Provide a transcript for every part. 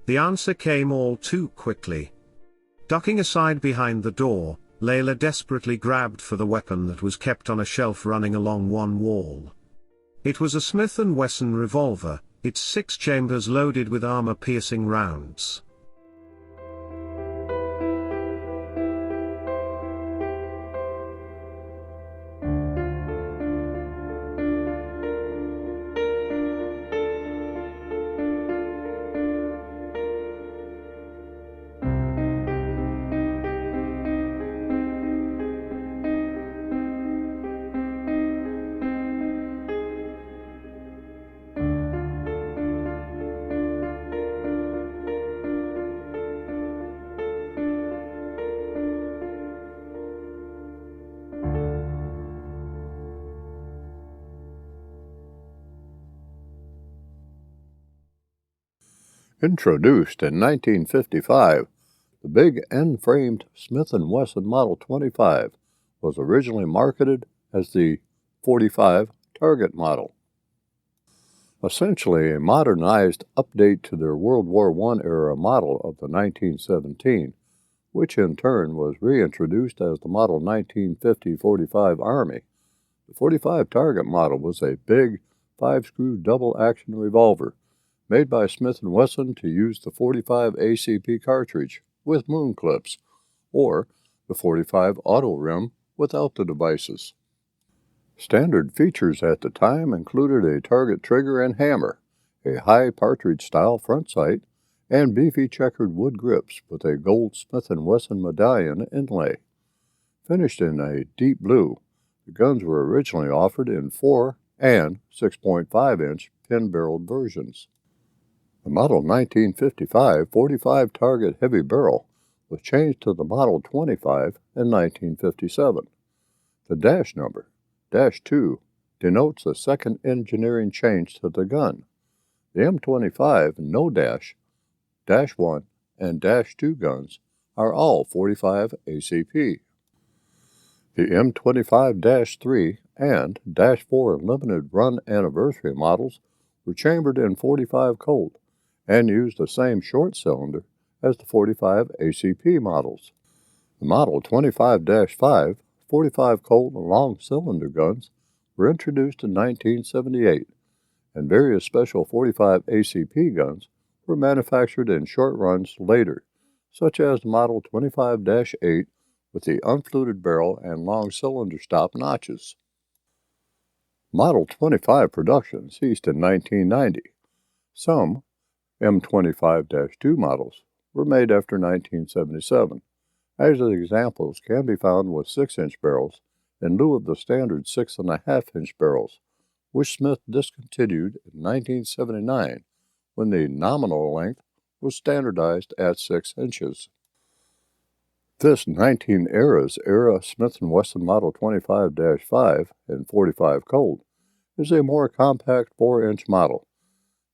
The answer came all too quickly. Ducking aside behind the door, Layla desperately grabbed for the weapon that was kept on a shelf running along one wall. It was a Smith and Wesson revolver, its 6 chambers loaded with armor-piercing rounds. Introduced in 1955, the big N-framed Smith and Wesson Model 25 was originally marketed as the .45 target model. Essentially a modernized update to their World War I era model of the 1917, which in turn was reintroduced as the Model 1950 .45 Army. The .45 target model was a big 5-screw double-action revolver made by Smith and Wesson to use the .45 ACP cartridge with moon clips, or the .45 auto rim without the devices. Standard features at the time included a target trigger and hammer, a high partridge-style front sight, and beefy checkered wood grips with a gold Smith and Wesson medallion inlay. Finished in a deep blue, the guns were originally offered in 4 and 6.5-inch pin-barreled versions. The Model 1955 .45 target heavy barrel was changed to the Model 25 in 1957. The dash number, -2, denotes a second engineering change to the gun. The M25 no dash, -1, and -2 guns are all .45 ACP. The M25-3 and -4 limited run anniversary models were chambered in .45 Colt and used the same short cylinder as the .45 ACP models. The Model 25-5 .45 Colt long cylinder guns were introduced in 1978, and various special .45 ACP guns were manufactured in short runs later, such as the Model 25-8 with the unfluted barrel and long cylinder stop notches. Model 25 production ceased in 1990. Some M25-2 models were made after 1977, as examples can be found with 6-inch barrels in lieu of the standard 6.5-inch barrels, which Smith discontinued in 1979 when the nominal length was standardized at 6 inches. This 1980s era Smith & Wesson Model 25-5 and .45 Colt is a more compact 4-inch model.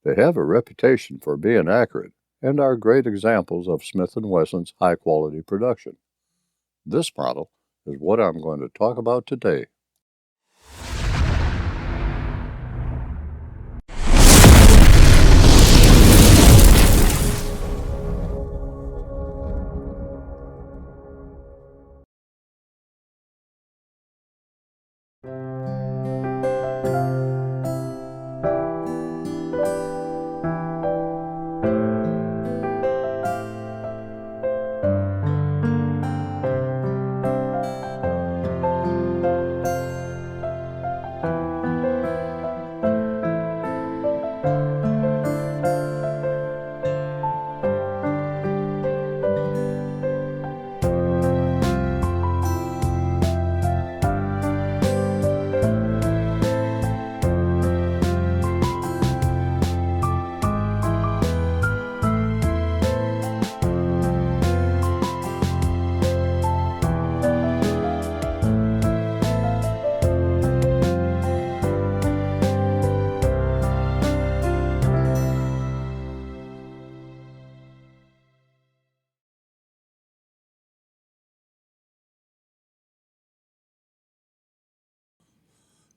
They have a reputation for being accurate and are great examples of Smith & Wesson's high-quality production. This model is what I'm going to talk about today.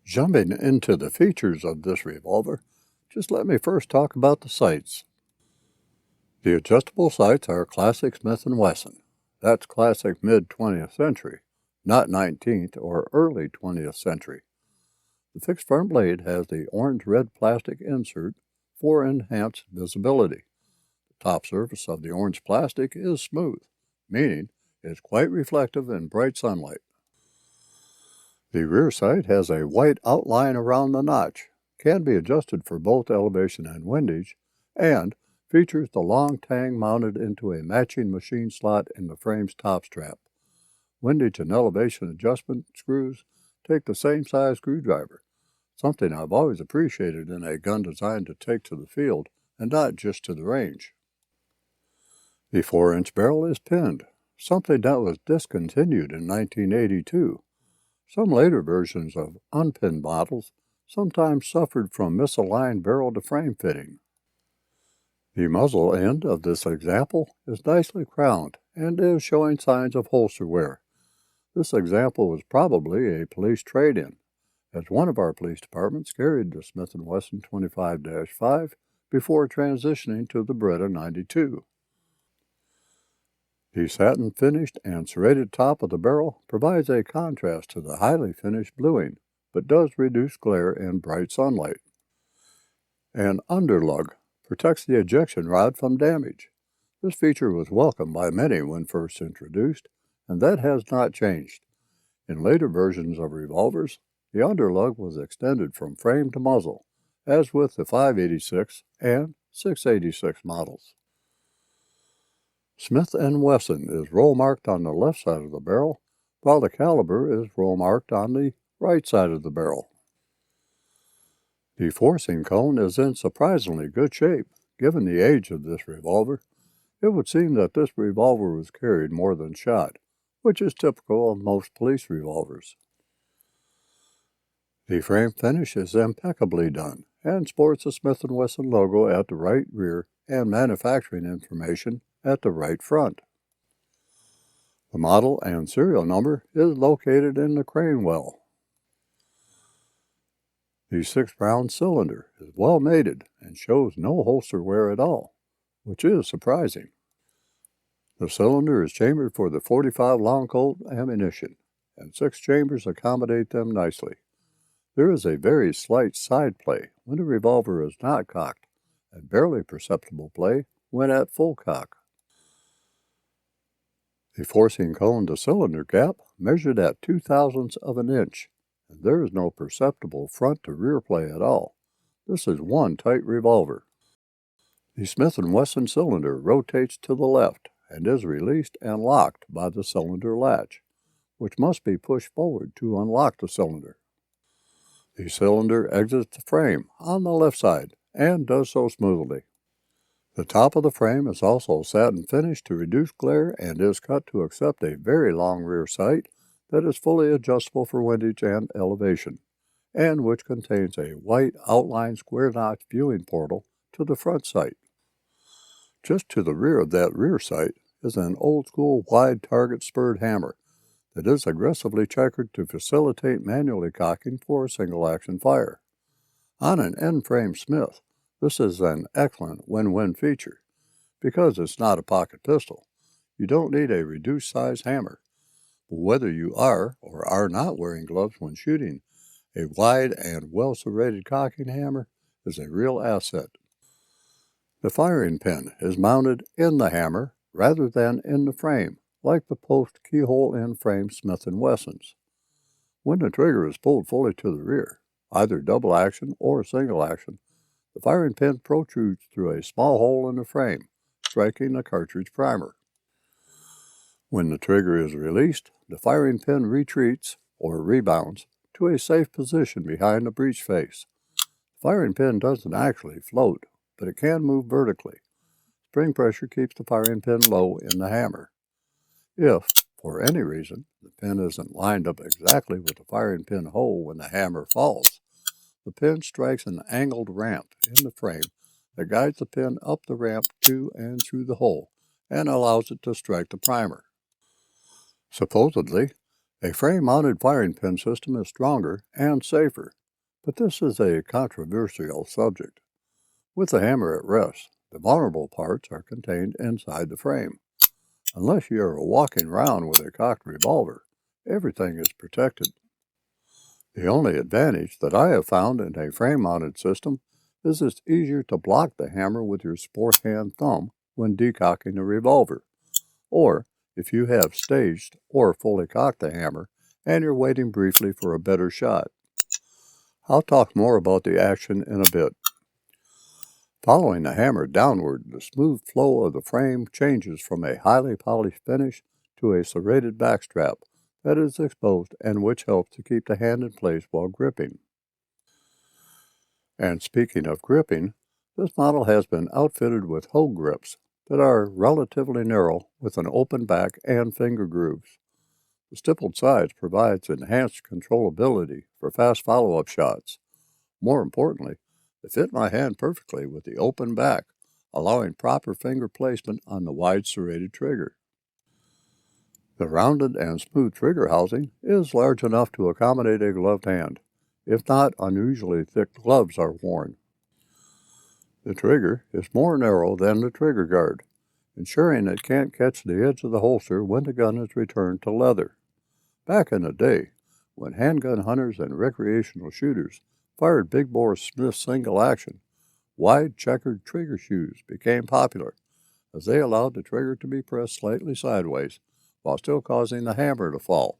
Jumping into the features of this revolver, just let me first talk about the sights. The adjustable sights are classic Smith and Wesson. That's classic mid-20th century, not 19th or early 20th century. The fixed front blade has the orange-red plastic insert for enhanced visibility. The top surface of the orange plastic is smooth, meaning it's quite reflective in bright sunlight. The rear sight has a white outline around the notch, can be adjusted for both elevation and windage, and features the long tang mounted into a matching machine slot in the frame's top strap. Windage and elevation adjustment screws take the same size screwdriver, something I've always appreciated in a gun designed to take to the field and not just to the range. The 4-inch barrel is pinned, something that was discontinued in 1982. Some later versions of unpinned models sometimes suffered from misaligned barrel-to-frame fitting. The muzzle end of this example is nicely crowned and is showing signs of holster wear. This example was probably a police trade-in, as one of our police departments carried the Smith & Wesson 25-5 before transitioning to the Beretta 92. The satin-finished and serrated top of the barrel provides a contrast to the highly finished bluing, but does reduce glare in bright sunlight. An underlug protects the ejection rod from damage. This feature was welcomed by many when first introduced, and that has not changed. In later versions of revolvers, the underlug was extended from frame to muzzle, as with the 586 and 686 models. Smith & Wesson is roll marked on the left side of the barrel, while the caliber is roll marked on the right side of the barrel. The forcing cone is in surprisingly good shape, given the age of this revolver. It would seem that this revolver was carried more than shot, which is typical of most police revolvers. The frame finish is impeccably done and sports the Smith & Wesson logo at the right rear and manufacturing information at the right front. The model and serial number is located in the crane well. The 6-round cylinder is well mated and shows no holster wear at all, which is surprising. The cylinder is chambered for the .45 long Colt ammunition, and 6 chambers accommodate them nicely. There is a very slight side play when the revolver is not cocked, and barely perceptible play when at full cock. The forcing cone to cylinder gap measured at 0.02 of an inch, and there is no perceptible front to rear play at all. This is one tight revolver. The Smith & Wesson cylinder rotates to the left and is released and locked by the cylinder latch, which must be pushed forward to unlock the cylinder. The cylinder exits the frame on the left side and does so smoothly. The top of the frame is also satin finished to reduce glare and is cut to accept a very long rear sight that is fully adjustable for windage and elevation, and which contains a white outline square-notch viewing portal to the front sight. Just to the rear of that rear sight is an old-school wide target spurred hammer that is aggressively checkered to facilitate manually cocking for single-action fire. On an N-framed Smith, this is an excellent win-win feature. Because it's not a pocket pistol, you don't need a reduced-size hammer. But whether you are or are not wearing gloves when shooting, a wide and well-serrated cocking hammer is a real asset. The firing pin is mounted in the hammer rather than in the frame, like the post keyhole N-framed Smith & Wessons. When the trigger is pulled fully to the rear, either double action or single action, the firing pin protrudes through a small hole in the frame, striking the cartridge primer. When the trigger is released, the firing pin retreats, or rebounds, to a safe position behind the breech face. The firing pin doesn't actually float, but it can move vertically. Spring pressure keeps the firing pin low in the hammer. If, for any reason, the pin isn't lined up exactly with the firing pin hole when the hammer falls, the pin strikes an angled ramp in the frame that guides the pin up the ramp to and through the hole and allows it to strike the primer. Supposedly, a frame-mounted firing pin system is stronger and safer, but this is a controversial subject. With the hammer at rest, The vulnerable parts are contained inside the frame. Unless you are walking around with a cocked revolver, everything is protected. The only advantage that I have found in a frame-mounted system is it's easier to block the hammer with your sport hand thumb when decocking a revolver, or if you have staged or fully cocked the hammer and you're waiting briefly for a better shot. I'll talk more about the action in a bit. Following the hammer downward, the smooth flow of the frame changes from a highly polished finish to a serrated backstrap that is exposed and which helps to keep the hand in place while gripping. And speaking of gripping, this model has been outfitted with hoe grips that are relatively narrow with an open back and finger grooves. The stippled sides provides enhanced controllability for fast follow-up shots. More importantly, they fit my hand perfectly with the open back, allowing proper finger placement on the wide serrated trigger. The rounded and smooth trigger housing is large enough to accommodate a gloved hand. If not, unusually thick gloves are worn. The trigger is more narrow than the trigger guard, ensuring it can't catch the edge of the holster when the gun is returned to leather. Back in the day, when handgun hunters and recreational shooters fired big-bore Smith Single Action, wide checkered trigger shoes became popular, as they allowed the trigger to be pressed slightly sideways while still causing the hammer to fall.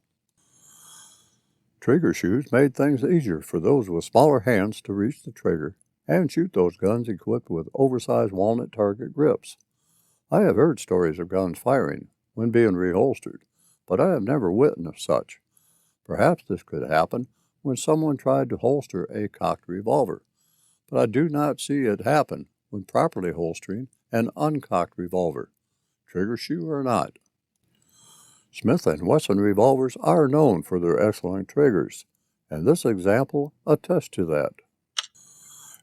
Trigger shoes made things easier for those with smaller hands to reach the trigger and shoot those guns equipped with oversized walnut target grips. I have heard stories of guns firing when being reholstered, but I have never witnessed such. Perhaps this could happen when someone tried to holster a cocked revolver, but I do not see it happen when properly holstering an uncocked revolver, trigger shoe or not. Smith and Wesson revolvers are known for their excellent triggers, and this example attests to that.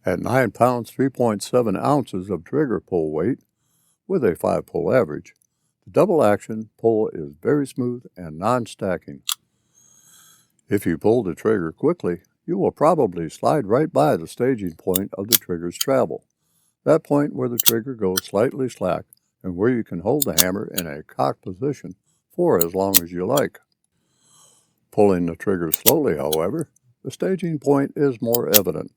At 9 pounds 3.7 ounces of trigger pull weight, with a 5-pull average, the double-action pull is very smooth and non-stacking. If you pull the trigger quickly, you will probably slide right by the staging point of the trigger's travel, that point where the trigger goes slightly slack and where you can hold the hammer in a cocked position for as long as you like. Pulling the trigger slowly, however, the staging point is more evident.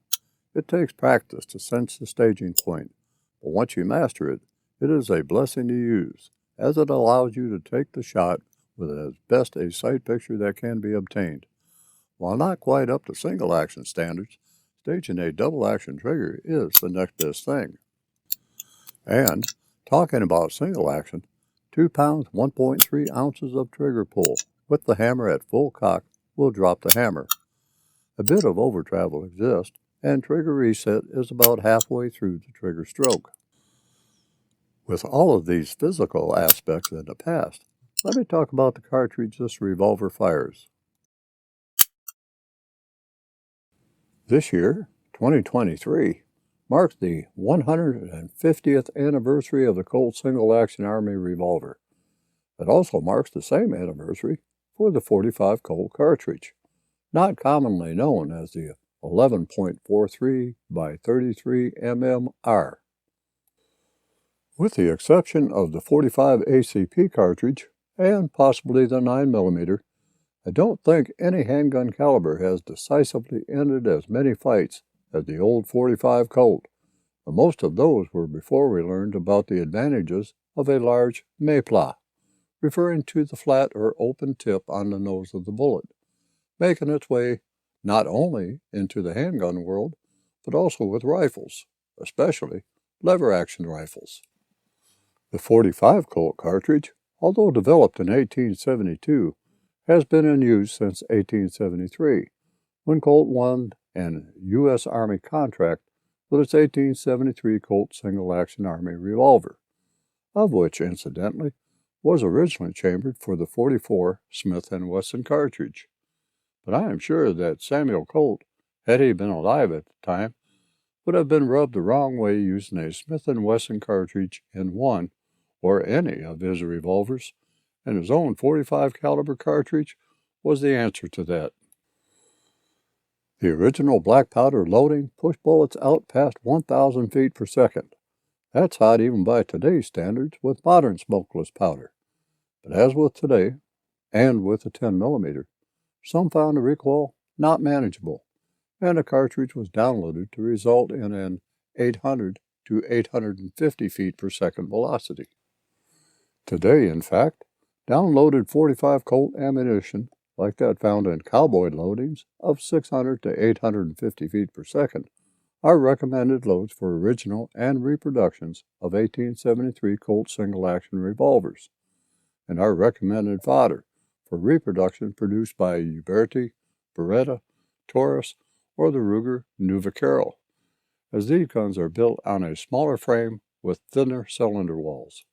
It takes practice to sense the staging point, but once you master it, it is a blessing to use, as it allows you to take the shot with as best a sight picture that can be obtained. While not quite up to single action standards, staging a double action trigger is the next best thing. And, talking about single action, 2 pounds 1.3 ounces of trigger pull with the hammer at full cock will drop the hammer. A bit of over travel exists, and trigger reset is about halfway through the trigger stroke. With all of these physical aspects in the past, let me talk about the cartridge this revolver fires. This year, 2023, marks the 150th anniversary of the Colt Single Action Army revolver. It also marks the same anniversary for the .45 Colt cartridge, not commonly known as the 11.43 by 33 mmR. With the exception of the .45 ACP cartridge and possibly the 9mm, I don't think any handgun caliber has decisively ended as many fights as the old .45 Colt, and most of those were before we learned about the advantages of a large méplat, referring to the flat or open tip on the nose of the bullet, making its way not only into the handgun world, but also with rifles, especially lever-action rifles. The .45 Colt cartridge, although developed in 1872, has been in use since 1873, when Colt won an U.S. Army contract with its 1873 Colt Single Action Army revolver, of which, incidentally, was originally chambered for the .44 Smith and Wesson cartridge. But I am sure that Samuel Colt, had he been alive at the time, would have been rubbed the wrong way using a Smith and Wesson cartridge in one or any of his revolvers, and his own .45 caliber cartridge was the answer to that. The original black powder loading pushed bullets out past 1,000 feet per second. That's hot even by today's standards with modern smokeless powder. But as with today, and with the 10mm, some found the recoil not manageable, and a cartridge was downloaded to result in an 800 to 850 feet per second velocity. Today, in fact, downloaded .45 Colt ammunition, like that found in cowboy loadings of 600 to 850 feet per second, are recommended loads for original and reproductions of 1873 Colt Single Action revolvers, and are recommended fodder for reproduction produced by Uberti, Beretta, Taurus, or the Ruger New Vaquero, as these guns are built on a smaller frame with thinner cylinder walls.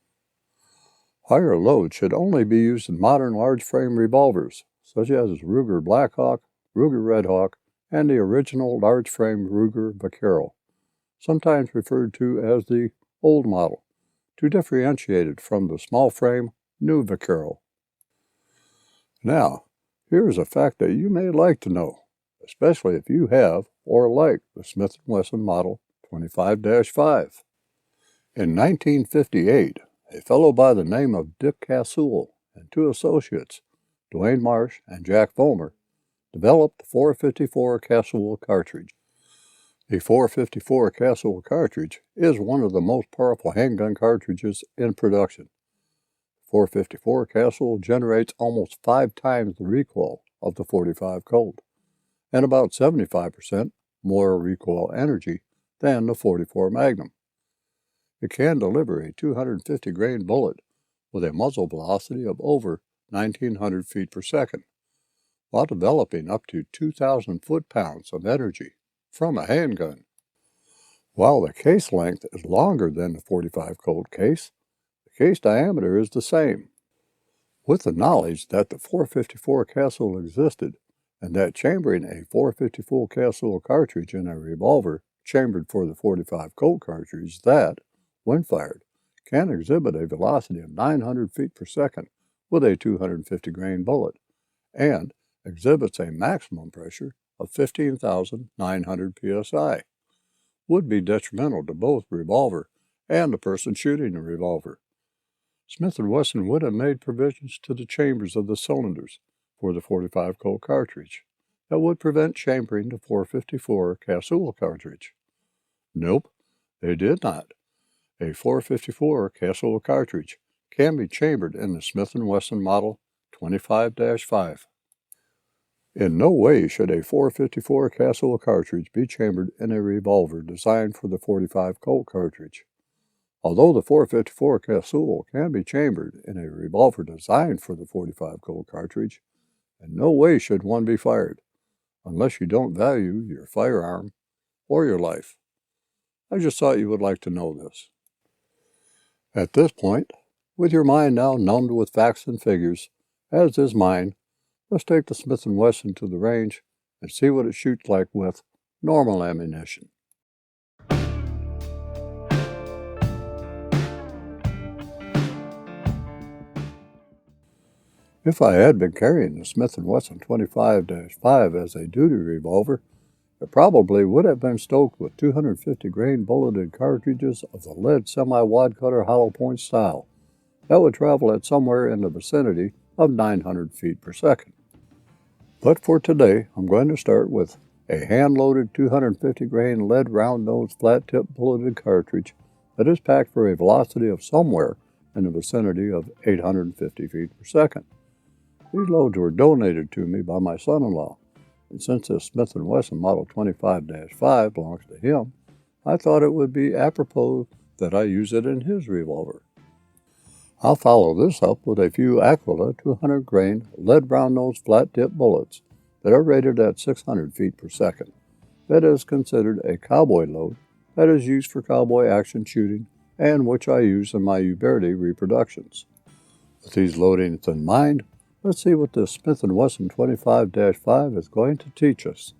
Higher loads should only be used in modern large frame revolvers, such as Ruger Blackhawk, Ruger Redhawk, and the original large frame Ruger Vaquero, sometimes referred to as the old model, to differentiate it from the small frame New Vaquero. Now, here is a fact that you may like to know, especially if you have or like the Smith and Wesson Model 25-5. In 1958, a fellow by the name of Dick Casule and two associates, Dwayne Marsh and Jack Vollmer, developed the .454 Casule cartridge. The .454 Casule cartridge is one of the most powerful handgun cartridges in production. .454 Casule generates almost 5 times the recoil of the .45 Colt, and about 75% more recoil energy than the .44 Magnum. It can deliver a 250 grain bullet with a muzzle velocity of over 1,900 feet per second, while developing up to 2,000 foot-pounds of energy from a handgun. While the case length is longer than the .45 Colt case, the case diameter is the same. With the knowledge that the .454 Casule existed, and that chambering a .454 Casule cartridge in a revolver chambered for the .45 Colt cartridge that, when fired, can exhibit a velocity of 900 feet per second with a 250 grain bullet, and exhibits a maximum pressure of 15,900 psi, would be detrimental to both revolver and the person shooting the revolver. Smith and Wesson would have made provisions to the chambers of the cylinders for the .45 Colt cartridge that would prevent chambering the .454 Casule cartridge. Nope, they did not. A .454 Casule cartridge can be chambered in the Smith and Wesson Model 25-5. In no way should a .454 Casule cartridge be chambered in a revolver designed for the .45 Colt cartridge. Although the .454 Casule can be chambered in a revolver designed for the .45 Colt cartridge, in no way should one be fired, unless you don't value your firearm or your life. I just thought you would like to know this. At this point, with your mind now numbed with facts and figures, as is mine, let's take the Smith & Wesson to the range and see what it shoots like with normal ammunition. If I had been carrying the Smith & Wesson 25-5 as a duty revolver, it probably would have been stoked with 250 grain bulleted cartridges of the lead semi-wad cutter hollow point style that would travel at somewhere in the vicinity of 900 feet per second. But for today, I'm going to start with a hand-loaded 250 grain lead round-nosed flat-tip bulleted cartridge that is packed for a velocity of somewhere in the vicinity of 850 feet per second. These loads were donated to me by my son-in-law, and since this Smith & Wesson Model 25-5 belongs to him, I thought it would be apropos that I use it in his revolver. I'll follow this up with a few Aquila 200 grain lead round-nosed flat-tip bullets that are rated at 600 feet per second. That is considered a cowboy load that is used for cowboy action shooting and which I use in my Uberti reproductions. With these loadings in mind, let's see what the Smith & Wesson 25-5 is going to teach us.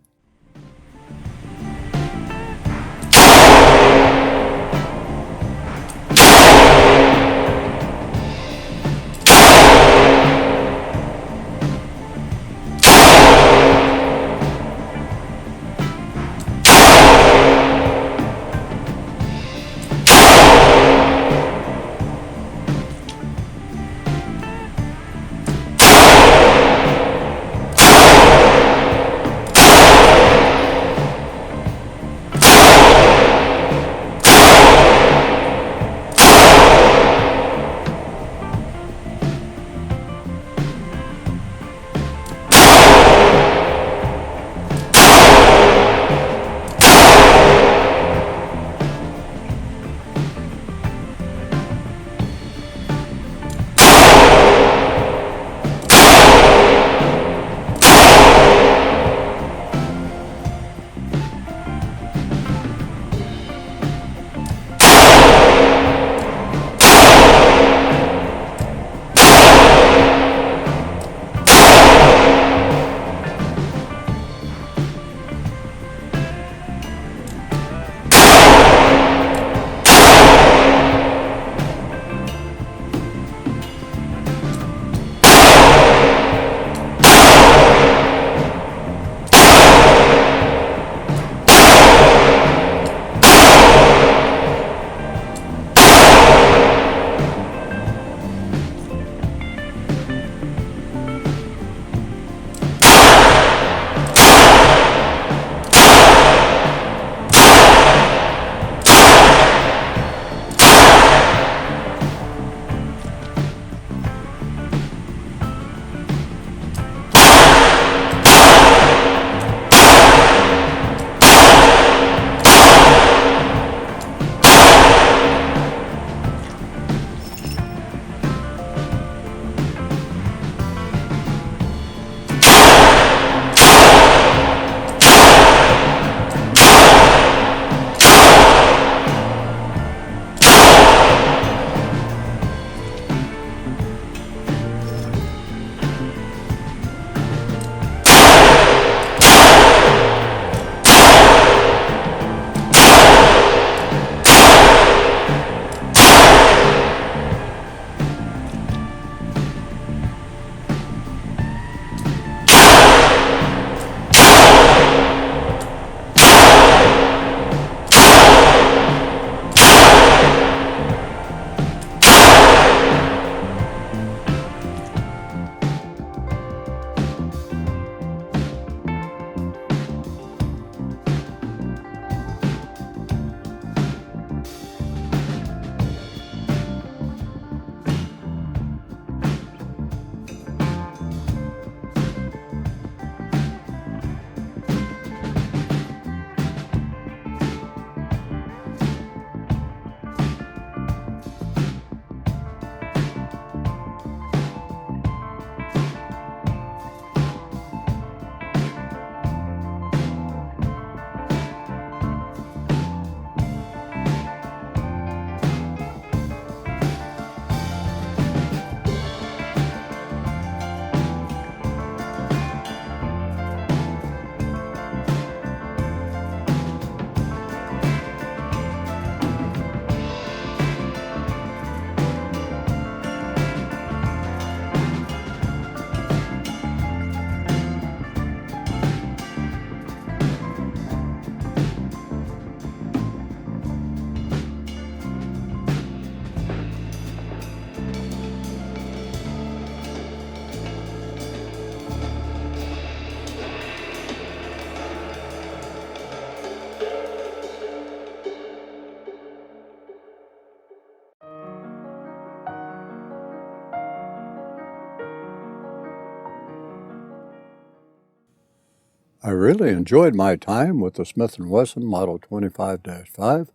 I really enjoyed my time with the Smith and Wesson Model 25-5.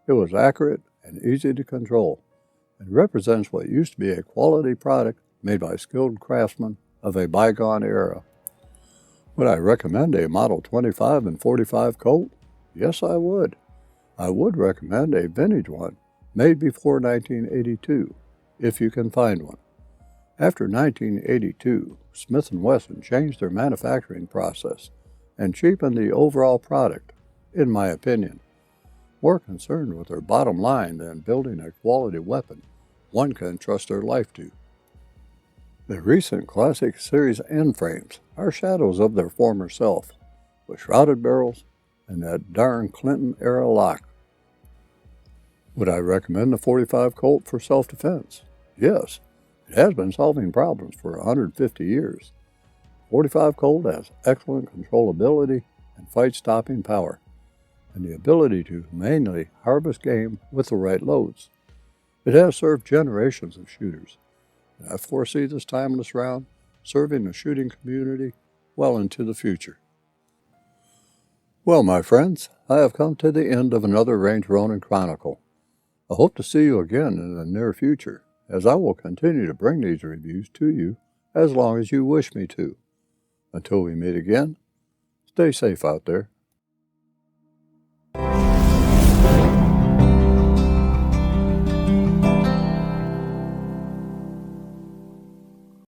It was accurate and easy to control, and represents what used to be a quality product made by skilled craftsmen of a bygone era. Would I recommend a Model 25 and 45 Colt? Yes, I would. I would recommend a vintage one, made before 1982, if you can find one. After 1982, Smith and Wesson changed their manufacturing process and cheapened the overall product, in my opinion. More concerned with their bottom line than building a quality weapon one can trust their life to. The recent classic series N-frames are shadows of their former self, with shrouded barrels and that darn Clinton-era lock. Would I recommend the 45 Colt for self-defense? Yes, it has been solving problems for 150 years. 45 Colt has excellent controllability and fight-stopping power, and the ability to humanely harvest game with the right loads. It has served generations of shooters, and I foresee this timeless round serving the shooting community well into the future. Well, my friends, I have come to the end of another Range Ronin Chronicle. I hope to see you again in the near future, as I will continue to bring these reviews to you as long as you wish me to. Until we meet again, stay safe out there.